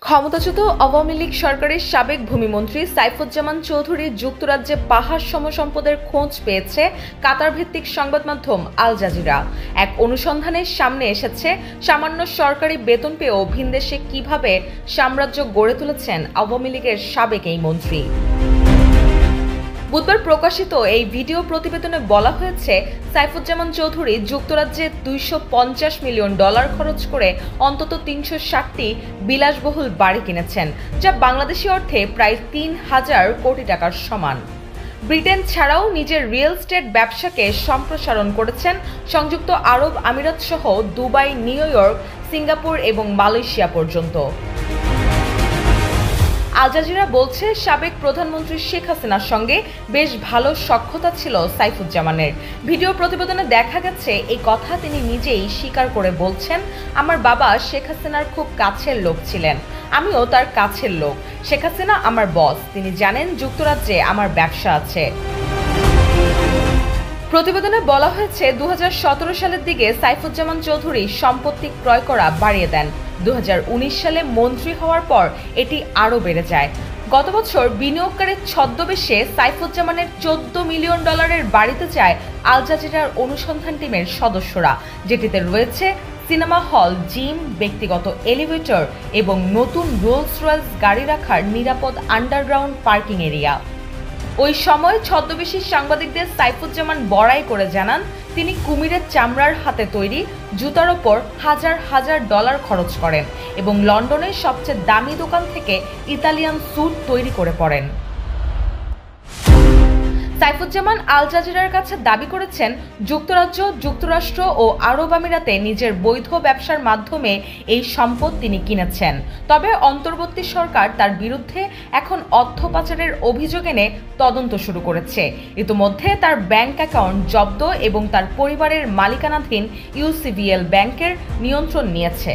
ক্ষমতাচ্যুত আওয়ামী লীগ সরকারের সাবেক ভূমিমন্ত্রী সাইফুজ্জামান চৌধুরী যুক্তরাজ্যে পাহাড় সমসম্পদের খোঁজ পেয়েছে কাতার ভিত্তিক সংবাদ মাধ্যম আল জাজিরা। এক অনুসন্ধানে সামনে এসেছে সামান্য সরকারি বেতন পেয়েও ভিনদেশে কিভাবে সাম্রাজ্য গড়ে তুলেছেন আওয়ামী লীগের সাবেক এই মন্ত্রী। বুধবার প্রকাশিত এই ভিডিও প্রতিবেদনে বলা হয়েছে, সাইফুজ্জামান চৌধুরী যুক্তরাজ্যে $250 মিলিয়ন খরচ করে অন্তত 360টি বিলাসবহুল বাড়ি কিনেছেন, যা বাংলাদেশি অর্থে প্রায় 3,000 কোটি টাকার সমান। ব্রিটেন ছাড়াও নিজের রিয়েল এস্টেট ব্যবসাকে সম্প্রসারণ করেছেন সংযুক্ত আরব আমিরাত সহ দুবাই, নিউ ইয়র্ক, সিঙ্গাপুর এবং মালয়েশিয়া পর্যন্ত। আল জাজিরা বলছে, সাবেক প্রধানমন্ত্রী শেখ হাসিনার সঙ্গে বেশ ভালো সখ্যতা ছিল সাইফুজ্জামানের। ভিডিও প্রতিবেদনে দেখা গেছে এই কথা তিনি নিজেই স্বীকার করে বলছেন, আমার বাবা শেখ হাসিনার খুব কাছের লোক ছিলেন, আমিও তার কাছের লোক। শেখ হাসিনা আমার বস, তিনি জানেন যুক্তরাজ্যে আমার ব্যবসা আছে। প্রতিবেদনে বলা হয়েছে, 2017 সালের দিকে সাইফুজ্জামান চৌধুরী সম্পত্তি ক্রয় করা বাড়িয়ে দেন। 2019 সালে মন্ত্রী হওয়ার পর এটি আরও বেড়ে যায়। গত বছর বিনিয়োগকারীর ছদ্মবেশে সাইফুজ্জামানের $14 মিলিয়ন বাড়িতে যায় আল জাজিরার অনুসন্ধান টিমের সদস্যরা, যেটিতে রয়েছে সিনেমা হল, জিম, ব্যক্তিগত এলিভেটর এবং নতুন রোলস রয়েস গাড়ি রাখার নিরাপদ আন্ডারগ্রাউন্ড পার্কিং এরিয়া। ওই সময় ছদ্মবেশী সাংবাদিকদের সাইফুজ্জামান বড়াই করে জানান, তিনি কুমিরের চামড়ার হাতে তৈরি জুতার ওপর হাজার হাজার ডলার খরচ করেন এবং লন্ডনের সবচেয়ে দামি দোকান থেকে ইতালিয়ান স্যুট তৈরি করে পরেন। সাইফুজ্জামান আল জাজিরার কাছে দাবি করেছেন, যুক্তরাজ্য, যুক্তরাষ্ট্র ও আরব আমিরাতে নিজের বৈধ ব্যবসার মাধ্যমে এই সম্পদ তিনি কিনেছেন। তবে অন্তর্বর্তী সরকার তার বিরুদ্ধে এখন অর্থ পাচারের অভিযোগ এনে তদন্ত শুরু করেছে। ইতিমধ্যে তার ব্যাংক অ্যাকাউন্ট জব্দ এবং তার পরিবারের মালিকানাধীন UCBL ব্যাংকের নিয়ন্ত্রণ নিয়েছে।